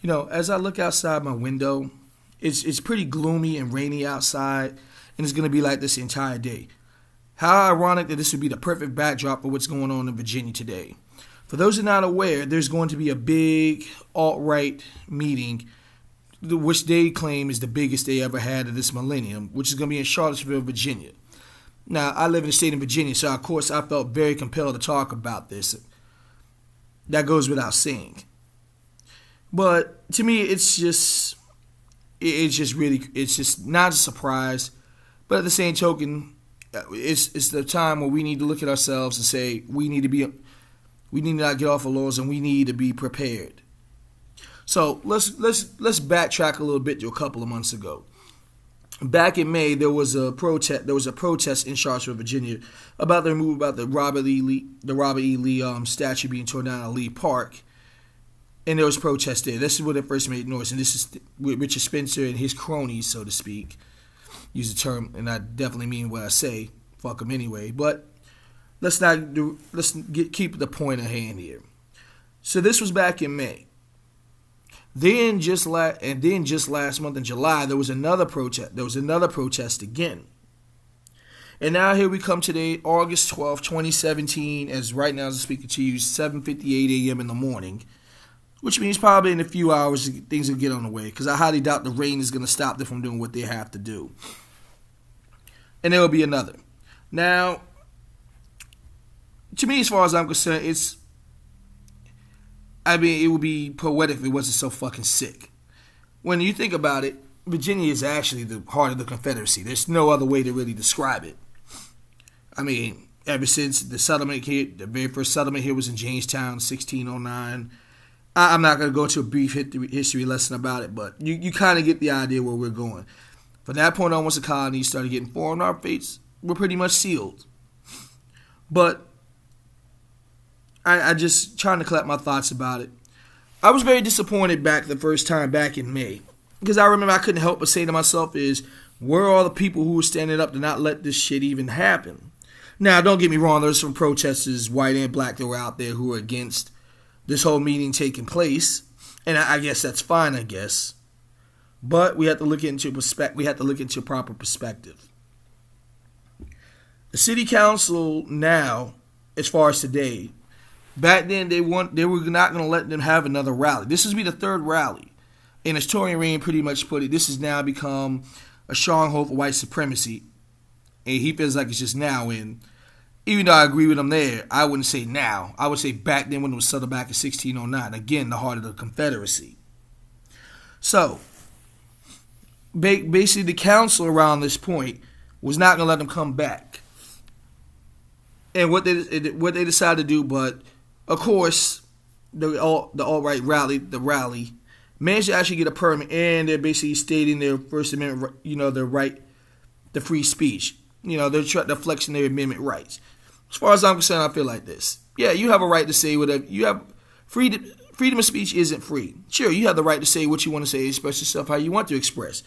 As I look outside my window, it's pretty gloomy and rainy outside, and it's going to be like this the entire day. How ironic that this would be the perfect backdrop for what's going on in Virginia today. For those who are not aware, there's going to be a big alt-right meeting, which they claim is the biggest they ever had of this millennium, which is going to be in Charlottesville, Virginia. Now, I live in the state of Virginia, so of course I felt very compelled to talk about this. That goes without saying. But to me, it's just not a surprise. But at the same token, it's the time where we need to look at ourselves and say we need to not get off our laurels and we need to be prepared. So let's backtrack a little bit to a couple of months ago. Back in May, there was a protest in Charlottesville, Virginia, about the removal about the Robert E. Lee statue being torn down at Lee Park, and there was protest there. This is where they first made noise, and this is with Richard Spencer and his cronies, so to speak. Use the term, and I definitely mean what I say. Fuck them anyway. But let's keep the point at hand here. So this was back in May. Then just last month in July, there was another protest. There was another protest again. And now here we come today, August 12th, 2017, as right now as I'm speaking to you, 7:58 a.m. in the morning, which means probably in a few hours things will get on the way, because I highly doubt the rain is going to stop them from doing what they have to do. And there will be another. Now, to me, as far as I'm concerned, it would be poetic if it wasn't so fucking sick. When you think about it, Virginia is actually the heart of the Confederacy. There's no other way to really describe it. I mean, ever since the settlement here, the very first settlement here was in Jamestown, 1609. I'm not going to go into a brief history lesson about it, but you kind of get the idea where we're going. From that point on, once the colonies started getting formed, our fates were pretty much sealed. But I just trying to collect my thoughts about it. I was very disappointed the first time back in May, because I remember I couldn't help but say to myself where are all the people who were standing up to not let this shit even happen? Now, don't get me wrong, there's some protesters, white and black, that were out there who were against this whole meeting taking place, and I guess that's fine, I guess. But we have to look into proper perspective. The city council now, as far as today, back then they were not going to let them have another rally. This will be the third rally, and as Torian Rain pretty much put it, this has now become a stronghold for white supremacy, and he feels like it's just now. And even though I agree with him there, I wouldn't say now. I would say back then when it was settled back in 1609. Again, the heart of the Confederacy. So, basically the council around this point was not going to let them come back. And what they decided to do, but of course, the alt-right rally, managed to actually get a permit, and they're basically stating their First Amendment, their right to free speech. They're flexing their amendment rights. As far as I'm concerned, I feel like this. Yeah, you have a right to say whatever. You have freedom of speech isn't free. Sure, you have the right to say what you want to say, express yourself how you want to express.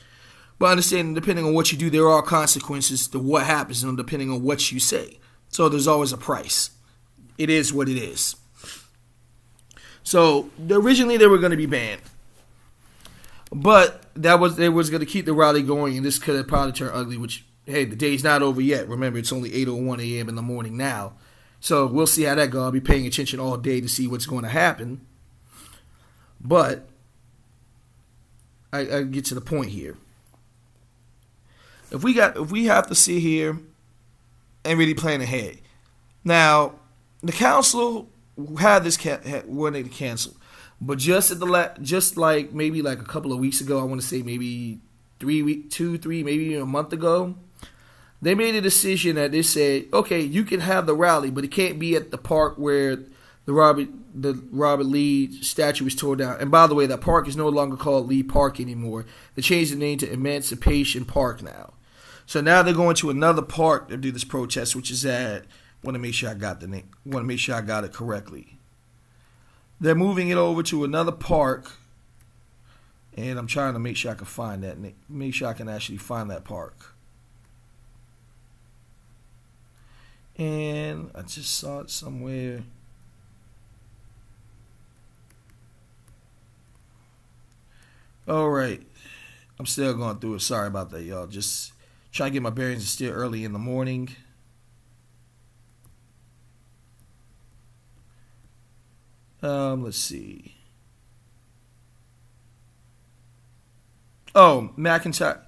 But understand, depending on what you do, there are consequences to what happens, depending on what you say. So there's always a price. It is what it is. So originally they were going to be banned, but they was going to keep the rally going, and this could have probably turned ugly. Which, hey, the day's not over yet. Remember, it's only 8:01 a.m. in the morning now, so we'll see how that goes. I'll be paying attention all day to see what's going to happen. But I get to the point here. If we have to sit here and really plan ahead, now the council had this wanted to cancel, but just maybe a couple of weeks ago, I want to say maybe 3 weeks, 2, 3, maybe a month ago, they made a decision that they said, okay, you can have the rally, but it can't be at the park where the Robert Lee statue was torn down. And by the way, that park is no longer called Lee Park anymore. They changed the name to Emancipation Park now. So now they're going to another park to do this protest, which is at, want to make sure I got the name. Want to make sure I got it correctly. They're moving it over to another park, and I'm trying to make sure I can find that. Make sure I can actually find that park. And I just saw it somewhere. All right. I'm still going through it. Sorry about that, y'all. Just trying to get my bearings. It's still early in the morning. Let's see. Oh, McIntyre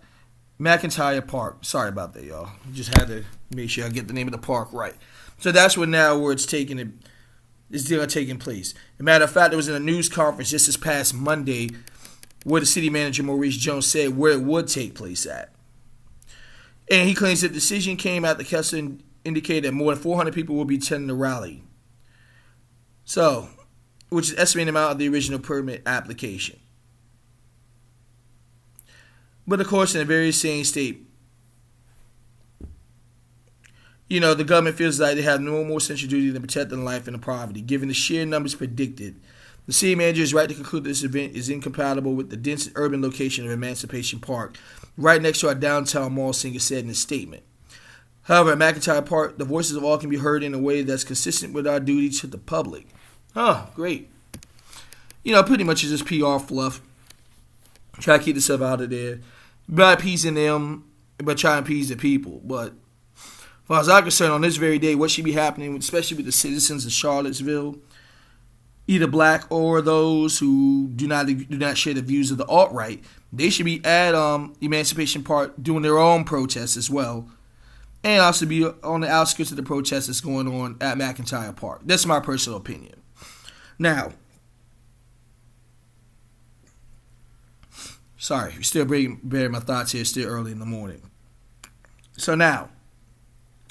Park. Sorry about that, y'all. Just had to make sure I get the name of the park right. So that's where it's taking place. As a matter of fact, it was in a news conference just this past Monday where the city manager, Maurice Jones, said where it would take place at. And he claims that the decision came after Kessler indicated that more than 400 people will be attending the rally. So, which is estimated amount of the original permit application. But of course, in a very same state, the government feels like they have no more central duty than protecting life and the property. Given the sheer numbers predicted, the city manager is right to conclude that this event is incompatible with the dense urban location of Emancipation Park, right next to our downtown mall, Singer said in a statement. However, at McIntyre Park, the voices of all can be heard in a way that's consistent with our duty to the public. Oh, great. Pretty much it's just PR fluff. Try to keep this stuff out of there. By appeasing them, but try to appease the people. But as far as I'm concerned, on this very day, what should be happening, especially with the citizens of Charlottesville, either black or those who do not share the views of the alt-right, they should be at Emancipation Park doing their own protests as well, and also be on the outskirts of the protests that's going on at McIntyre Park. That's my personal opinion. Now, sorry, still bearing my thoughts here, still early in the morning. So now,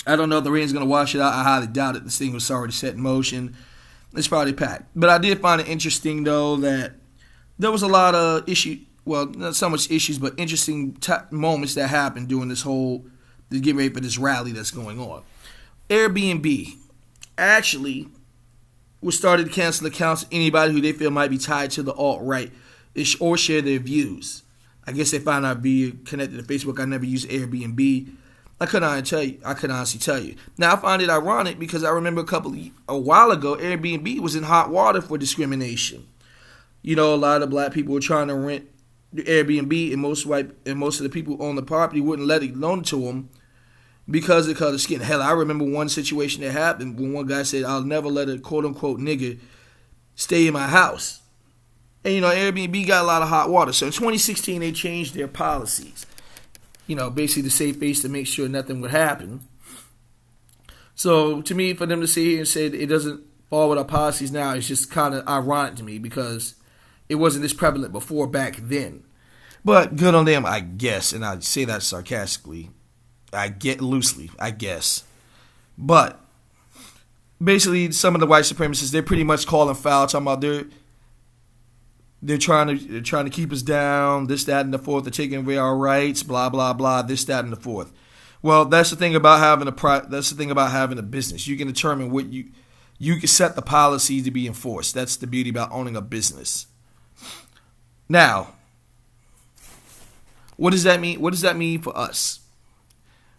I don't know if the rain's going to wash it out. I highly doubt it. This thing was already set in motion. It's probably packed. But I did find it interesting, though, that there was a lot of not so much issues, but interesting moments that happened during the get ready for this rally that's going on. Airbnb actually was started to cancel accounts of anybody who they feel might be tied to the alt-right or share their views. I guess they found out being connected to Facebook. I never used Airbnb. I couldn't honestly tell you. Now, I find it ironic because I remember a while ago, Airbnb was in hot water for discrimination. A lot of black people were trying to rent the Airbnb, and most of the people who own the property wouldn't let it loan to them because of color skin. Hell, I remember one situation that happened when one guy said, "I'll never let a quote-unquote nigger stay in my house." And, Airbnb got a lot of hot water. So in 2016, they changed their policies. Basically to save face to make sure nothing would happen. So to me, for them to sit here and say it doesn't fall with our policies now, it's just kind of ironic to me because it wasn't this prevalent before back then. But good on them, I guess. And I say that sarcastically. I get loosely, I guess. But basically, some of the white supremacists, they're pretty much calling foul, talking about they're trying to keep us down, this, that, and the fourth. They're taking away our rights, blah, blah, blah, this, that, and the fourth. Well, that's the thing about having a business. You can determine what you can set the policy to be enforced. That's the beauty about owning a business. Now, what does that mean? What does that mean for us?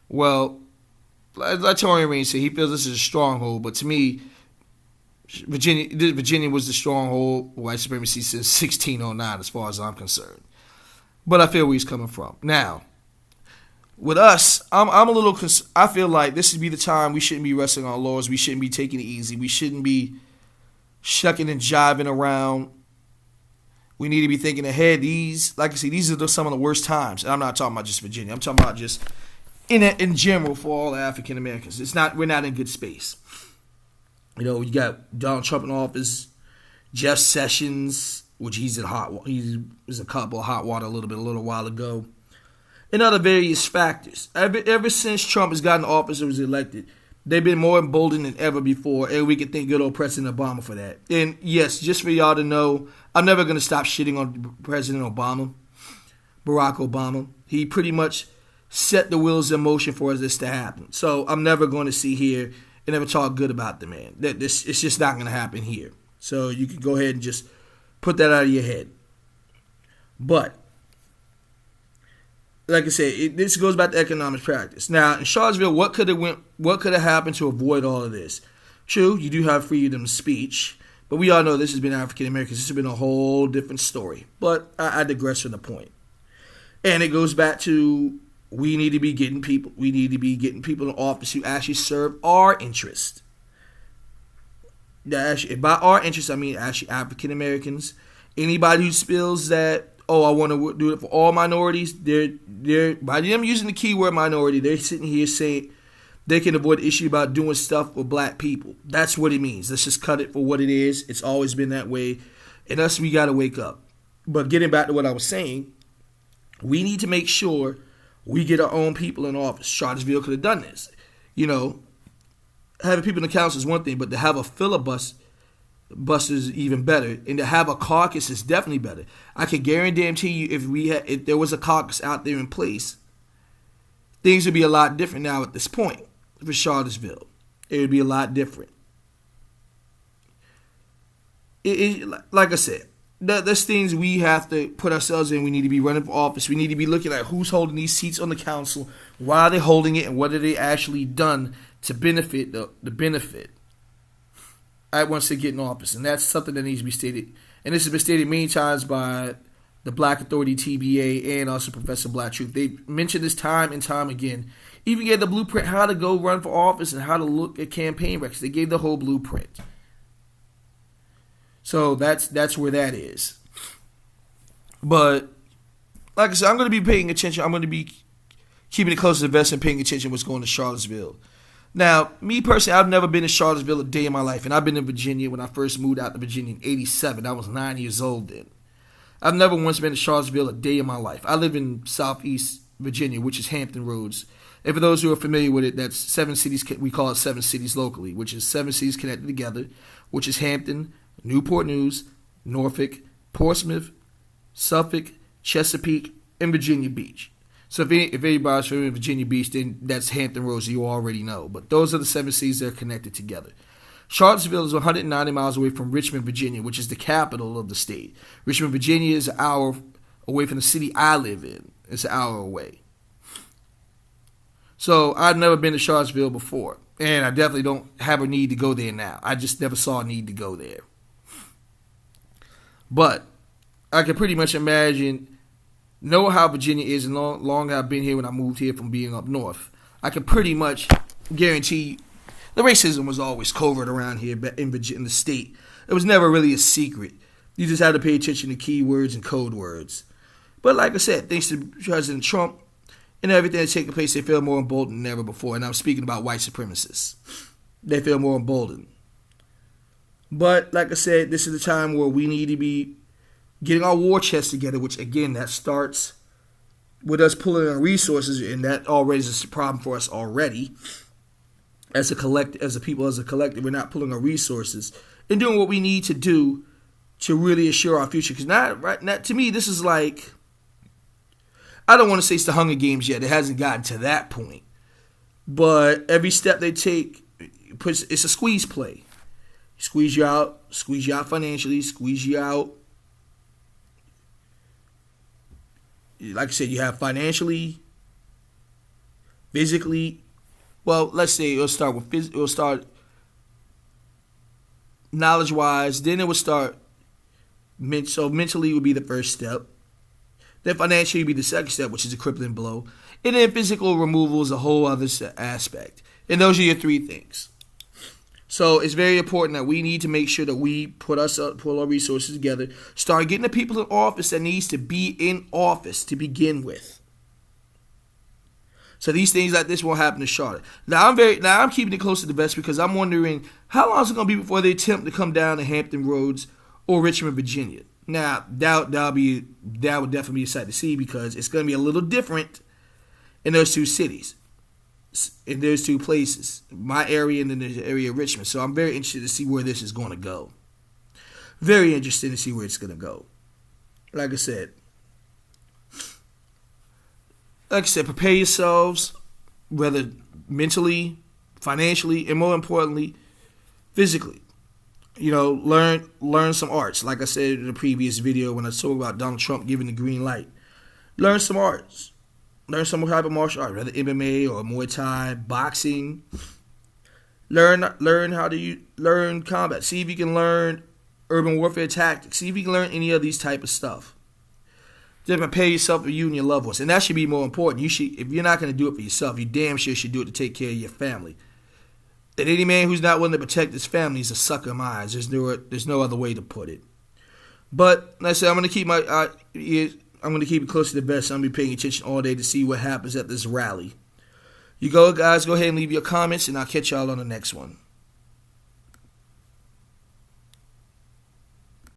Well, like Tony Rain said, he feels this is a stronghold, but to me, Virginia was the stronghold of white supremacy since 1609, as far as I'm concerned. But I feel where he's coming from. Now, with us, I'm a little. I feel like this would be the time we shouldn't be resting on our laurels. We shouldn't be taking it easy. We shouldn't be shucking and jiving around. We need to be thinking ahead. These are some of the worst times. And I'm not talking about just Virginia. I'm talking about just in general for all African Americans. We're not in good space. You got Donald Trump in office, Jeff Sessions, which he was a couple of hot water a little while ago, and other various factors. Ever since Trump has gotten office or was elected, they've been more emboldened than ever before, and we can thank good old President Obama for that. And yes, just for y'all to know, I'm never going to stop shitting on President Obama, Barack Obama. He pretty much set the wheels in motion for this to happen. So I'm never going to sit here and ever talk good about the man. It's just not going to happen here. So you can go ahead and just put that out of your head. But, like I said, this goes back to economic practice. Now, in Charlottesville, what could have happened to avoid all of this? True, you do have freedom of speech, But we all know this has been African Americans. This has been a whole different story. But I digress from the point. And it goes back to we need to be getting people. We need to be getting people in office who actually serve our interest. By our interest, I mean actually African Americans. Anybody who spills that, I want to do it for all minorities. They're by them using the keyword minority, they're sitting here saying they can avoid the issue about doing stuff with black people. That's what it means. Let's just cut it for what it is. It's always been that way. And us, we got to wake up. But getting back to what I was saying, we need to make sure we get our own people in office. Charlottesville could have done this. Having people in the council is one thing, but to have a filibuster is even better. And to have a caucus is definitely better. I can guarantee you if there was a caucus out there in place, things would be a lot different now at this point for Charlottesville. It would be a lot different. Like I said, there's things we have to put ourselves in. We need to be running for office. We need to be looking at who's holding these seats on the council, why are they holding it, and what have they actually done to benefit the benefit once they get in office. And that's something that needs to be stated. And this has been stated many times by the Black Authority TBA and also Professor Black Truth. They mentioned this time and time again. Even gave the blueprint how to go run for office and how to look at campaign records. They gave the whole blueprint. So that's where that is. But like I said, I'm going to be paying attention. I'm going to be keeping it close to the vest and paying attention to what's going on in Charlottesville. Now, me personally, I've never been to Charlottesville a day in my life. And I've been in Virginia when I first moved out to Virginia in 87. I was 9 years old then. I've never once been to Charlottesville a day in my life. I live in Southeast Virginia, which is Hampton Roads. And for those who are familiar with it, that's 7 cities. We call it 7 cities locally, which is 7 cities connected together, which is Hampton, Newport News, Norfolk, Portsmouth, Suffolk, Chesapeake, and Virginia Beach. So if anybody's familiar with Virginia Beach, then that's Hampton Roads, you already know. But those are the 7 cities that are connected together. Charlottesville is 190 miles away from Richmond, Virginia, which is the capital of the state. Richmond, Virginia is an hour away from the city I live in. It's an hour away. So I've never been to Charlottesville before. And I definitely don't have a need to go there now. I just never saw a need to go there. But I can pretty much know how Virginia is, and long I've been here when I moved here from being up north. I can pretty much guarantee the racism was always covert around here in the state. It was never really a secret. You just had to pay attention to keywords and code words. But like I said, thanks to President Trump and everything that's taking place, they feel more emboldened than ever before. And I'm speaking about white supremacists. They feel more emboldened. But like I said, this is the time where we need to be getting our war chest together, which again, that starts with us pulling our resources, and that already is a problem for us already. As a collective, we're not pulling our resources and doing what we need to do to really assure our future. Because to me, this is like, I don't want to say it's the Hunger Games yet. It hasn't gotten to that point. But every step they take, it's a squeeze play. Squeeze you out financially, squeeze you out. Like I said, you have financially, physically. Well, let's say it'll start knowledge-wise. Then it will start. So mentally would be the first step. Then financially would be the second step, which is a crippling blow. And then physical removal is a whole other aspect. And those are your 3 things. So it's very important that we need to make sure that we pull our resources together, start getting the people in office that needs to be in office to begin with. So these things like this won't happen in Charlotte. Now I'm keeping it close to the vest because I'm wondering how long is it going to be before they attempt to come down to Hampton Roads or Richmond, Virginia. Now that would definitely be a sight to see because it's going to be a little different in those 2 cities. In those 2 places, my area and then the area of Richmond. So I'm very interested to see where this is going to go. Very interested to see where it's going to go. Like I said, prepare yourselves, whether mentally, financially, and more importantly, physically. Learn some arts. Like I said in the previous video when I talked about Donald Trump giving the green light. Learn some arts. Learn some type of martial art, whether MMA or Muay Thai, boxing. Learn how to learn combat. See if you can learn urban warfare tactics. See if you can learn any of these type of stuff. Then prepare yourself for you and your loved ones. And that should be more important. You should, if you're not going to do it for yourself, you damn sure should do it to take care of your family. And any man who's not willing to protect his family is a sucker in my eyes. There's no other way to put it. But like I said, I'm going to keep my ears. I'm going to keep it close to the vest. I'm going to be paying attention all day to see what happens at this rally. You go, guys. Go ahead and leave your comments, and I'll catch y'all on the next one.